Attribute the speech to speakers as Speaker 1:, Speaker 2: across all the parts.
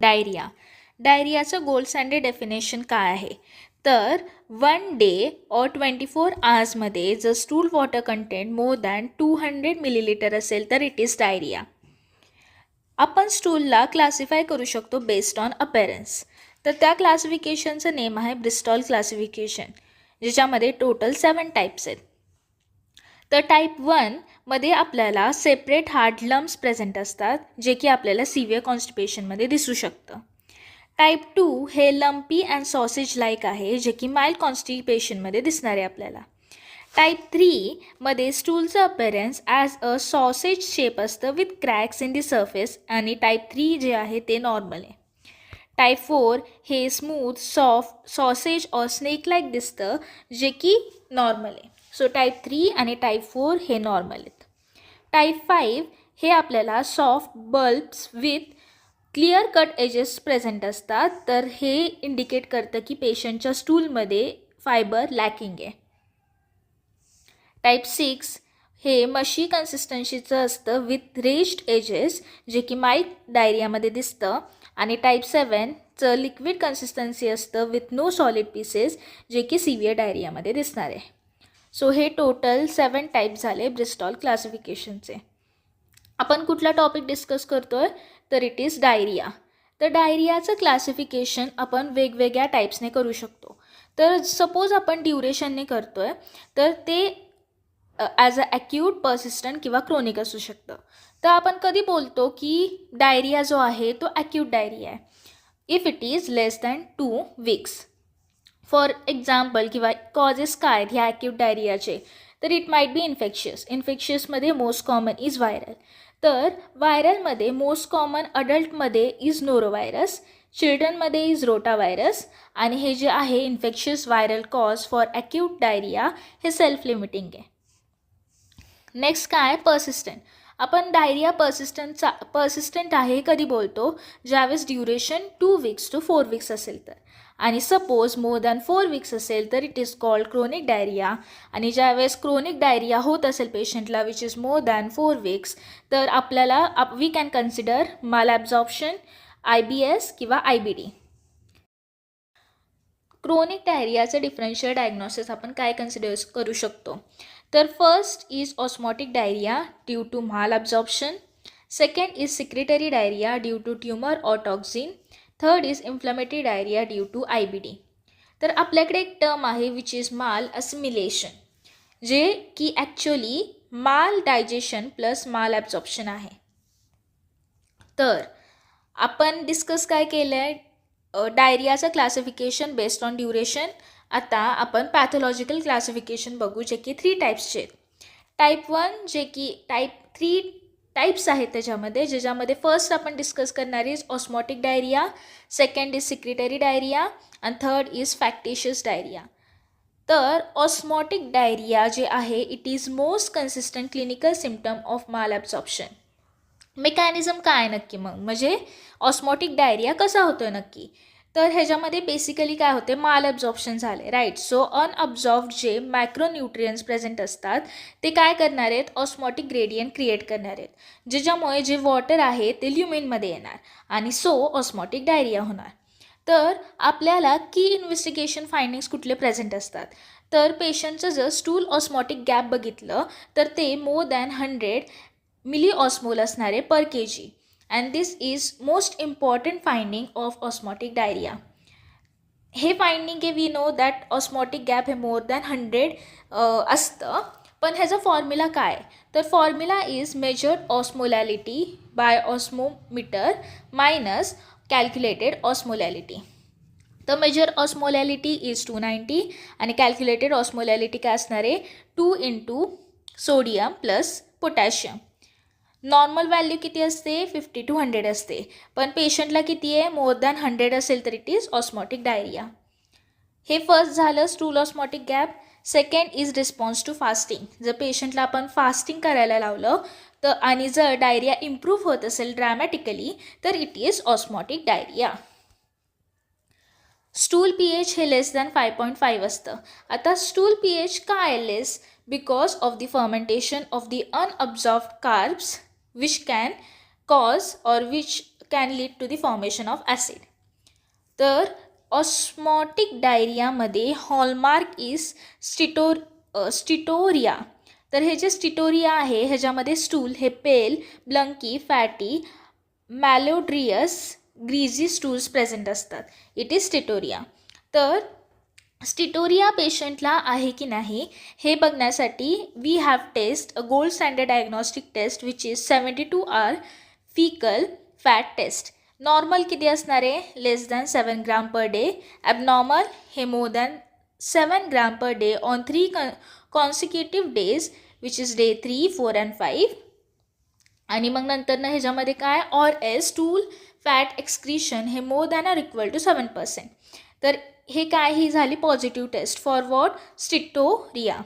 Speaker 1: Diarrhoea. डायरियाचं gold standard definition काय आहे? तर 1 डे और 24 आवर्समध्ये जर stool water content more than 200 millilitre असेल तर इट इज डायरिया. आपण स्टूलला क्लासिफाय करू शकतो बेस्ड ऑन अपॅरन्स. तर त्या क्लासिफिकेशनचं नेम आहे ब्रिस्टॉल क्लासिफिकेशन, ज्याच्यामध्ये टोटल 7 टाईप्स आहेत. तर टाईप 1 मध्ये आपल्याला सेपरेट हार्ड लम्प्स प्रेझेंट असतात, जे की आपल्याला सिव्हिअर कॉन्स्टिपेशनमध्ये दिसू शकतं. टाईप 2 हे लंपी अँड सॉसेज लाईक आहे, जे की माइल्ड कॉन्स्टिपेशनमध्ये दिसणार आहे आपल्याला. टाईप 3 मध्ये स्टूलचं अपॅरन्स ॲज अ सॉसेज शेप असतं with cracks in the surface, आणि टाईप 3 जे आहे ते नॉर्मल आहे. टाईप 4 हे स्मूथ सॉफ्ट सॉसेज और स्नेक लाईक दिसतं, जे की नॉर्मल आहे. सो टाईप 3 आणि टाईप 4 हे नॉर्मल आहेत. टाईप 5 हे आपल्याला soft bulbs with clear cut edges present असतात, तर हे इंडिकेट करतं की पेशंटच्या स्टूलमध्ये फायबर लॅकिंग आहे. टाईप 6 हे मशी कन्सिस्टन्सीचं असतं विथ रेज्ड एजेस, जे की माइल्ड डायरियामध्ये दिसतं. आणि टाईप 7चं लिक्विड कन्सिस्टन्सी असतं विथ नो सॉलिड पीसेस, जे की सिव्हिअर डायरियामध्ये दिसणार आहे. सो हे टोटल 7 टाईप झाले ब्रिस्टॉल क्लासिफिकेशनचे. आपण कुठला टॉपिक डिस्कस करतो आहे? तर इट इज डायरिया. तर डायरियाचं क्लासिफिकेशन आपण वेगवेगळ्या टाईप्सने करू शकतो. तर सपोज आपण ड्युरेशनने करतो आहे, तर ते ॲज अ ॲक्यूट, पर्सिस्टंट किंवा क्रोनिक असू शकतं. तर आपण कधी बोलतो की डायरिया जो आहे तो ॲक्यूट डायरिया आहे if it is less than 2 weeks. For example किंवा कॉजेस काय आहेत ह्या ॲक्यूट डायरियाचे? तर इट माइट बी इन्फेक्शियसमध्ये मोस्ट कॉमन इज व्हायरल. तर व्हायरलमध्ये मोस्ट कॉमन अडल्टमध्ये इज नोरोव्हायरस, चिल्ड्रनमध्ये इज रोटाव्हायरस, आणि हे जे आहे infectious viral cause for acute diarrhoea हे सेल्फ लिमिटिंग आहे. नेक्स्ट काय? पर्सिस्टंट. आपण डायरिया पर्सिस्टंट आहे कधी बोलतो? ज्यावेळेस ड्युरेशन 2 वीक्स टू 4 वीक्स असेल तर. आणि सपोज मोर दॅन 4 वीक्स असेल तर it is called chronic diarrhoea. आणि ज्यावेळेस क्रोनिक डायरिया होत असेल पेशंटला which is more than 4 weeks, तर आपल्याला we can consider malabsorption, IBS किंवा IBD. क्रोनिक डायरियाचं डिफरन्शियल डायग्नोसिस आपण काय कन्सिडर करू शकतो? तर first is osmotic diarrhoea due to malabsorption. Second is secretory diarrhoea due to tumour or toxin. Third is inflammatory diarrhoea due to IBD. तर आपल्याकडे एक टर्म आहे विच इज माल असिमिलेशन, जे की ॲक्च्युअली माल डायजेशन प्लस माल ॲब्झॉर्प्शन आहे. तर आपण डिस्कस काय केलं आहे? डायरियाचं क्लासिफिकेशन बेस्ड ऑन ड्युरेशन. आता आपण पॅथॉलॉजिकल क्लासिफिकेशन बघू, जे की 3 टाईप्सचे आहेत. टाईप 1 जे की टाईप 3 टाईप्स आहेत त्याच्यामध्ये, ज्याच्यामध्ये फर्स्ट आपण डिस्कस करणार is osmotic diarrhoea, second is secretory diarrhoea, आणि थर्ड इज फॅक्टिशियस डायरिया. तर ऑस्मोटिक डायरिया जे आहे it is most consistent clinical symptom of malabsorption. Mechanism काय नक्की मग? म्हणजे ऑस्मोटिक डायरिया कसा होतो नक्की? तर ह्याच्यामध्ये बेसिकली काय होते? मालॲब्झॉर्प्शन झाले, राईट. सो अनअब्झॉर्ब्ड जे मायक्रोन्यूट्रियन्स प्रेझेंट असतात ते काय करणार आहेत? ऑस्मोटिक ग्रेडियंट क्रिएट करणार आहेत, ज्याच्यामुळे जे वॉटर आहे ते ल्युमिनमध्ये येणार आणि सो ऑस्मोटिक डायरिया होणार. तर आपल्याला की इन्व्हेस्टिगेशन फायंडिंग्स कुठले प्रेझेंट असतात? तर पेशंटचं जर स्टूल ऑस्मोटिक गॅप बघितलं तर ते मोर दॅन 100 मिली ऑस्मोल असणारे per kg, and this is most important finding of osmotic diarrhoea. हे फाइंडिंग आहे we know that osmotic gap हे मोर दॅन 100 असतं. पण ह्याचा फॉर्म्युला काय? तर formula is measured osmolality by osmometer minus calculated osmolality. तर मेजर ऑस्मोलॅलिटी इज 290 आणि कॅल्क्युलेटेड ऑस्मोलॅलिटी काय असणार आहे? 2 × sodium plus potassium. Normal value किती असते? 50 to 100 असते. पण पेशंटला किती आहे? मोर दॅन 100 असेल तर इट इज ऑस्मोटिक डायरिया. हे फर्स्ट झालं stool osmotic gap. Second is response to fasting. जर पेशंटला आपण फास्टिंग करायला लावलं तर आणि जर डायरिया इम्प्रूव्ह होत असेल ड्रॅमॅटिकली तर it is osmotic diarrhoea. Stool pH हे लेस दॅन 5.5 असतं. आता स्टूल pH का आहे less? Because of the fermentation of the unabsorbed carbs which can cause or which can lead to the formation of acid. तर osmotic डायरियामध्ये hallmark is steatorrhoea. तर हे जे स्टिटोरिया आहे ह्याच्यामध्ये स्टूल हे pale, bulky, fatty, malodorous, greasy stools present असतात. It is steatorrhoea. तर स्टिटोरिया पेशंटला आहे की नाही हे बघण्यासाठी we have test a gold standard diagnostic test which is 72 hour faecal fat test. Normal किती असणार आहे? Less than 7 gram per day. Abnormal हे more than 7 gram per day on 3 consecutive days which is day 3, 4 and 5. आणि मग नंतर ना ह्याच्यामध्ये काय or as stool fat excretion हे more than or equal to 7%. तर हे काय ही झाली positive test for what? Steatorrhoea.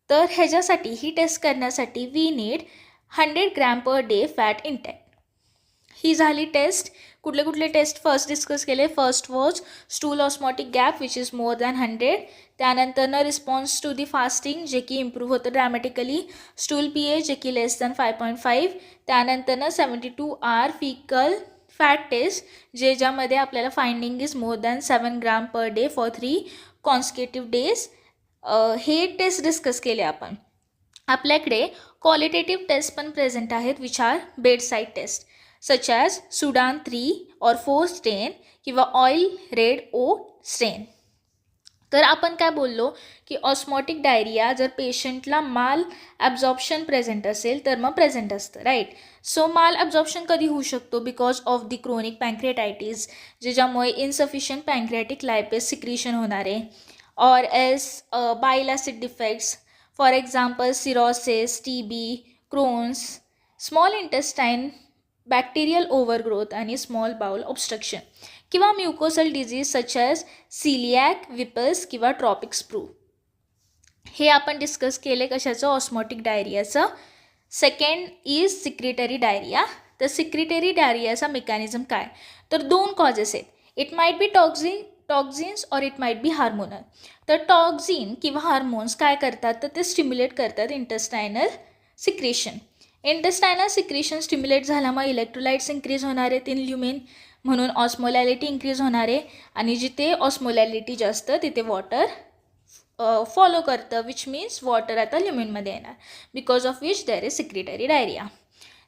Speaker 1: तर ह्याच्यासाठी ही टेस्ट करण्यासाठी we need 100 gram per day fat intake. ही झाली टेस्ट. कुठले कुठले टेस्ट फर्स्ट डिस्कस केले? First was stool osmotic gap which is more than 100. त्यानंतरनं रिस्पॉन्स टू दी फास्टिंग जे की इम्प्रूव्ह होतं ड्रॅमॅटिकली. स्टूल pH जे की लेस दॅन 5.5. त्यानंतरनं 72 आवर फिकल फॅट टेस्ट ज्यामध्ये आपल्याला finding is more than 7 gram per day for 3 consecutive days. हे टेस्ट डिस्कस केले आपण. आपल्याकडे क्वालिटेटिव्ह टेस्ट पण प्रेझेंट आहेत which are bedside test such as Sudan 3 or 4 स्टेन किंवा ऑइल रेड ओ स्टेन. तर आपण काय बोललो की ऑस्मॉटिक डायरिया जर पेशंटला माल ॲब्झॉर्प्शन प्रेझेंट असेल तर मग प्रेझेंट असतं, राईट. सो माल ॲब्झॉर्प्शन कधी होऊ शकतो? बिकॉज ऑफ दी क्रोनिक पँक्रिएटायटिस ज्याच्यामुळे इन्सफिशियंट पँक्रियाटिक लायपेज सिक्रिशन होणार आहे. Or as bile acid defects for example cirrhosis, TB, Crohn's, small intestine bacterial overgrowth आणि स्मॉल बाउल ऑब्स्ट्रक्शन किंवा म्युकोसल डिझीज सच ॲज सिलिॲक, विपल्स किंवा ट्रॉपिक स्प्रू. हे आपण डिस्कस केले कशाचं? ऑस्मॉटिक डायरियाचं. Second is secretory diarrhoea. तर सिक्रेटरी डायरियाचा मेकॅनिझम काय? तर 2 कॉजेस आहेत. It might be toxins or it might be hormonal. तर टॉक्झिन किंवा हार्मोन्स काय करतात? तर ते स्टिम्युलेट करतात intestinal secretion. Intestinal secretion stimulate झाल्यामुळे इलेक्ट्रोलाइट्स इन्क्रीज होणार आहेत इन ल्युमेन, म्हणून ऑस्मोलॅलिटी इन्क्रीज होणार आहे. आणि जिथे ऑस्मोलॅलिटी जास्त तिथे वॉटर फॉलो करतं विच मीन्स वॉटर आता ल्युमेनमध्ये येणार because of which there is secretory diarrhoea.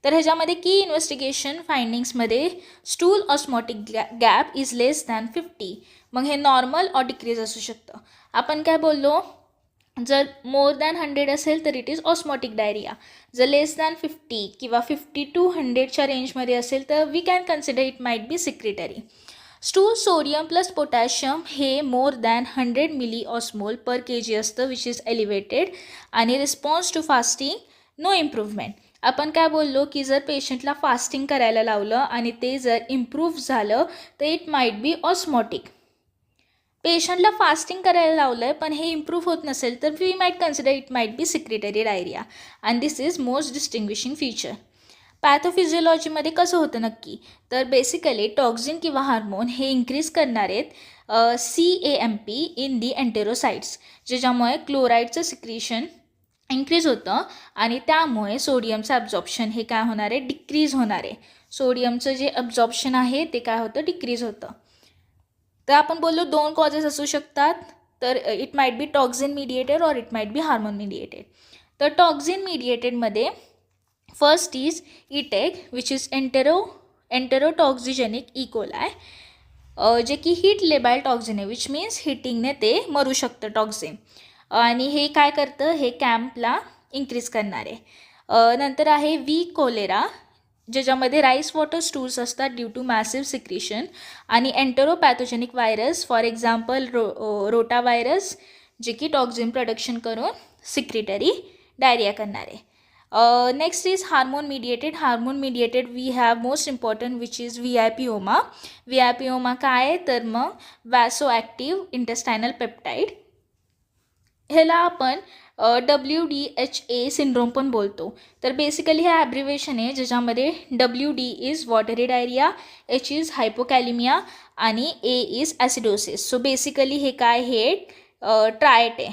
Speaker 1: तर ह्याच्यामध्ये की इन्व्हेस्टिगेशन फाइंडिंग्समध्ये stool osmotic gap is less than 50. मग हे नॉर्मल और डिक्रीज असू शकतं. आपण काय बोललो? जर मोर दॅन 100 असेल तर इट इज ऑस्मॉटिक डायरिया. जर लेस दॅन 50 किंवा 50 to 100च्या रेंजमध्ये असेल तर we can consider it might be secretory. Stool sodium plus potassium हे more than 100 milli osmole per kg असतं विच इज एलिव्हेटेड. आणि response to fasting no improvement. आपण काय बोललो की जर पेशंटला फास्टिंग करायला लावलं आणि ते जर इम्प्रूव्ह झालं तर इट माइट बी ऑस्मॉटिक. पेशंटला फास्टिंग करायला लावलं आहे पण हे इम्प्रूव्ह होत नसेल तर we might consider it might be secretory diarrhoea. And this is most distinguishing feature. पॅथोफिजिओलॉजीमध्ये कसं होतं नक्की? तर बेसिकली टॉक्झिन किंवा हार्मोन हे इन्क्रीज करणार आहेत CAMP इन दी एंटेरोसाइट्स ज्याच्यामुळे क्लोराईडचं सिक्रिशन इन्क्रीज होतं आणि त्यामुळे सोडियमचं ॲब्झॉर्प्शन हे काय होणार आहे? डिक्रीज होणार आहे. सोडियमचं जे ॲब्झॉर्प्शन आहे ते काय होतं? डिक्रीज होतं. तर आपण बोललो 2 कॉजेस असू शकतात. तर it might be toxin mediated और it might be hormone mediated. तर टॉक्झिन मिडिएटेडमध्ये first is ETEC which is enterotoxigenic E coli जे की हीट लेबायल टॉक्झिन आहे विच मीन्स हिटिंगने ते मरू शकतं टॉक्झिन. आणि हे काय करतं? हे कॅम्पला इन्क्रीज करणार आहे. नंतर आहे वी कोलेरा ज्याच्यामध्ये राईस वॉटर स्टूल्स असतात ड्यू टू मॅसिव्ह सिक्रिशन. आणि enteropathogenic virus for example rota virus जे की टॉक्झिन प्रोडक्शन करून सिक्रेटरी डायरिया करणार आहे. Next is hormone mediated. Hormone mediated we have most important which is VIPoma. VIPoma काय आहे? तर मग वॅसो ॲक्टिव्ह इंटेस्टायनल पेप्टाईड. ह्याला आपण WDHA सिंड्रोम पण बोलतो. तर बेसिकली हे ॲब्रिवेशन आहे ज्याच्यामध्ये WD is watery diarrhoea, H is hypokalaemia आणि A is acidosis. So basically हे काय? हे ट्रायट आहे.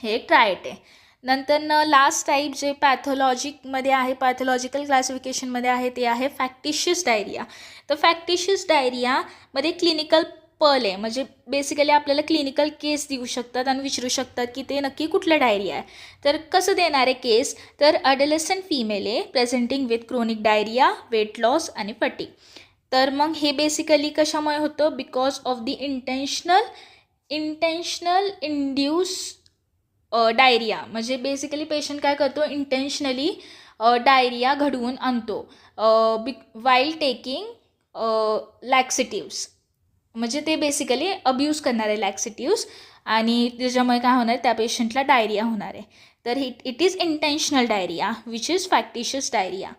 Speaker 1: हे ट्रायट आहे. नंतर लास्ट टाईप जे पॅथॉलॉजिकमध्ये आहे, पॅथॉलॉजिकल क्लासिफिकेशनमध्ये आहे, ते आहे फॅक्टिशियस डायरिया. तर फॅक्टिशियस डायरियामध्ये क्लिनिकल पल आहे, म्हणजे बेसिकली आपल्याला क्लिनिकल केस देऊ शकतात आणि विचारू शकतात की ते नक्की कुठलं डायरिया आहे. तर कसं देणार आहे केस, तर अडोलेसंट फिमेल आहे presenting with chronic diarrhoea, weight loss आणि फटीग. तर मग हे बेसिकली कशामुळे होतं, because of the intentional induce diarrhoea. म्हणजे बेसिकली पेशंट काय करतो, इंटेन्शनली डायरिया घडवून आणतो वाईल टेकिंग लॅक्सिटिव्स. म्हणजे ते बेसिकली अब्यूज करणारे लॅक्सिटिव्स, आणि त्याच्यामुळे काय होणार, त्या पेशंटला डायरिया होणार आहे. तर it is intentional diarrhoea which is factitious diarrhoea.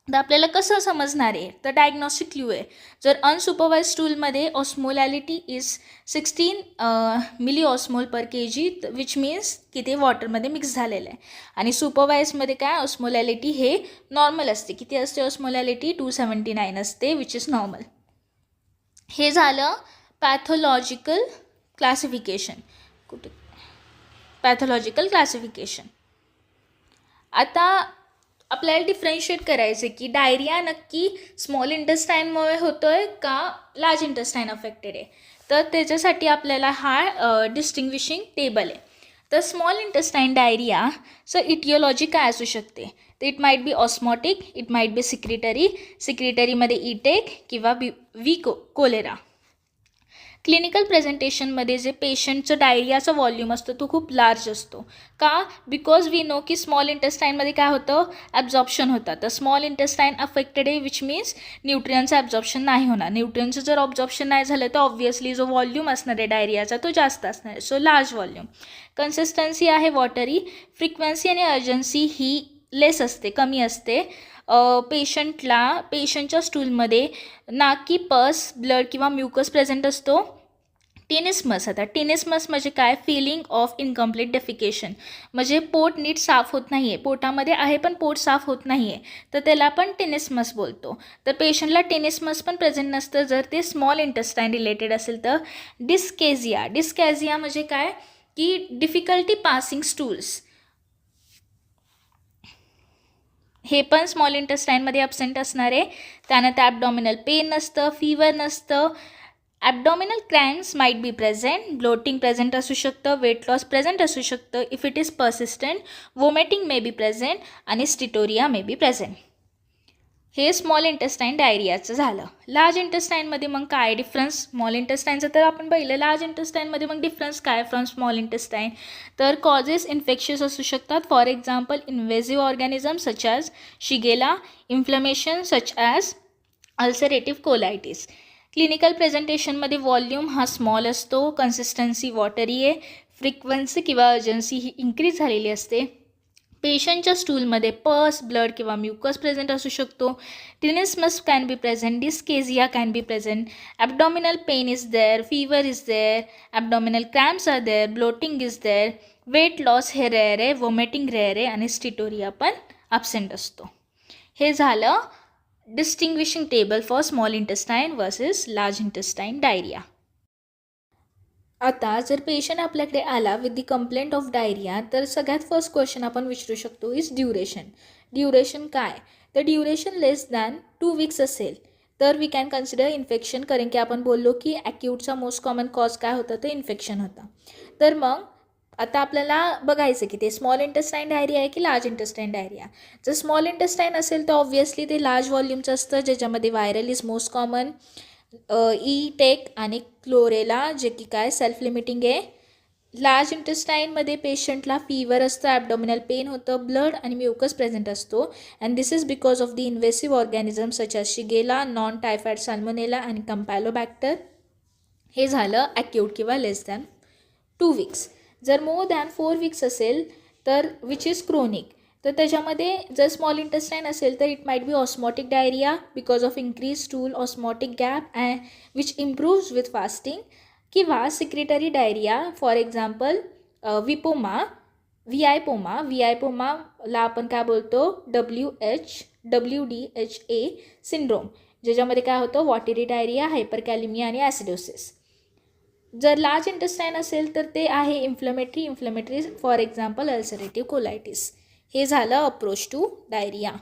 Speaker 1: तर आपल्याला कसं समजणार आहे, तर डायग्नॉस्टिक क्ल्यू आहे. जर अनसुपरवाइज स्टूलमध्ये osmolality is 16 milli osmole per kg, which means की ते वॉटरमध्ये मिक्स झालेलं आहे. आणि सुपरवाइजमध्ये काय, ऑस्मोलॅलिटी हे नॉर्मल असते. किती असते ऑस्मोलॅलिटी, 279 असते, विच इज नॉर्मल. हे झालं पॅथॉलॉजिकल क्लासिफिकेशन. Pathological classification. आता आपल्याला डिफरन्शिएट करायचं की डायरिया नक्की स्मॉल इंटेस्टाईनमुळे होतो आहे का लार्ज इंटेस्टाईन अफेक्टेड आहे. तर त्याच्यासाठी आपल्याला हा डिस्टिंग्विशिंग टेबल आहे. तर स्मॉल इंटेस्टाईन डायरियाचं इटिओलॉजी काय असू शकते, तर it might be osmotic, it might be सिक्रिटरीमध्ये इटेक किंवा कोलेरा. क्लिनिकल प्रेझेंटेशनमध्ये जे पेशंटचं डायरियाचा व्हॉल्यूम असतो तो खूप लार्ज असतो. का, बिकॉज वी नो की स्मॉल इंटेस्टाईनमध्ये काय होतं, ॲब्झॉर्प्शन होतं. तर स्मॉल इंटेस्टाईन अफेक्टेड आहे, विच मीन्स न्यूट्रियनचं ॲब्झॉर्प्शन नाही होणार. न्यूट्रियनचं जर ऑब्झॉर्प्शन नाही झालं तर ऑब्व्हियसली जो व्हॉल्यूम असणार आहे डायरियाचा तो जास्त असणार आहे. So large volume. कन्सिस्टन्सी आहे वॉटरी. फ्रिक्वेन्सी आणि अर्जन्सी ही लेस असते, कमी असते. पेशंटच्या स्टूलमध्ये ना की पस, ब्लड किंवा म्युकस प्रेझेंट असतो. टिनिस्मस. आता टिनिस्मस म्हणजे काय, फिलिंग ऑफ इनकम्प्लीट डेफिकेशन. म्हणजे पोट नीट साफ होत नाही आहे, पोटामध्ये आहे पण पोट साफ होत नाही आहे, तर त्याला आपण टिनिस्मस बोलतो. तर पेशंटला टिनिस्मस पण प्रेझेंट नसतं जर ते स्मॉल इंटेस्टाईन रिलेटेड असेल. तर डिस्कॅझिया म्हणजे काय, की डिफिकल्टी पासिंग स्टूल्स, हे पण स्मॉल इंटेस्टाईनमध्ये ॲब्सेंट असणार आहे. त्यानंतर ॲबडॉमिनल पेन नसतं, फीवर नसतं. Abdominal cramps might be present, bloating present असू शकतं, वेट लॉस प्रेझेंट असू शकतं if it is persistent, vomiting may be present आणि स्टिटोरिया मे बी प्रेझेंट. हे स्मॉल इंटेस्टाईन डायरियाचं झालं. लार्ज इंटेस्टाईनमध्ये मग काय डिफरन्स, स्मॉल इंटेस्टाईनचं तर आपण पाहिलं. लार्ज इंटेस्टाईनमध्ये मग डिफरन्स काय फ्रॉम स्मॉल इंटेस्टाईन, तर कॉजेस इन्फेक्शियस असू शकतात. For example invasive organism such as Shigella, inflammation such as ulcerative colitis. Clinical प्रेझेंटेशनमध्ये व्हॉल्यूम हा स्मॉल असतो, कन्सिस्टन्सी वॉटरी आहे, फ्रिक्वेन्सी किंवा अर्जन्सी ही इन्क्रीज झालेली असते. पेशंटच्या स्टूलमध्ये पस, ब्लड किंवा म्युकस प्रेझेंट असू शकतो. Tenesmus can be present, dyschezia can be present, abdominal pain is there, fever is there, abdominal cramps are there, bloating is there, weight loss हे रेअर आहे, वॉमिटिंग रेअर आहे आणि स्टिटोरिया पण absent असतो. हे झालं distinguishing table for small intestine versus large intestine diarrhoea. आता जर पेशंट आपल्याकडे आला with the complaint of diarrhoea, तर सगळ्यात फर्स्ट क्वेश्चन आपण विचारू शकतो इज ड्युरेशन काय, तर ड्युरेशन लेस दॅन 2 वीक्स असेल तर वी कॅन कन्सिडर इन्फेक्शन. कारण की आपण बोललो की ॲक्यूटचा मोस्ट कॉमन कॉज काय होता, तर इन्फेक्शन होता. तर मग आता आपल्याला बघायचं की ते स्मॉल इंटेस्टाईन डायरिया आहे की लार्ज इंटेस्टाईन डायरिया. जर स्मॉल इंटेस्टाईन असेल तर ऑब्व्हियसली ते लार्ज व्हॉल्यूमचं असतं, ज्याच्यामध्ये व्हायरल इज मोस्ट कॉमन, टेक आणि क्लोरेला, जे की काय सेल्फ लिमिटिंग आहे. लार्ज इंटेस्टाईनमध्ये पेशंटला फीवर असतं, ॲबडॉमिनल पेन होतं, ब्लड आणि म्युकस प्रेझेंट असतो. And this is because of the invasive organism such as shigella, non typhoid salmonella आणि कंपॅलोबॅक्टर. हे झालं ॲक्यूट किंवा लेस दॅन 2 वीक्स. जर मोर दॅन 4 वीक्स असेल तर विच इज क्रोनिक, तर त्याच्यामध्ये जर स्मॉल इंटेस्टाईन असेल तर it might be osmotic diarrhoea because of increase stool osmotic gap and which improves with fasting, किंवा सिक्रिटरी डायरिया. फॉर एक्झाम्पल व्हीआयपोमाला आपण काय बोलतो, WDHA सिंड्रोम, ज्याच्यामध्ये काय होतं वॉटरी डायरिया, हायपरकॅलिमिया आणि ॲसिडोसिस. जर लार्ज इंटेस्टाईन असेल तर ते आहे inflammatory for example ulcerative colitis. हे झालं अप्रोच टू डायरिया.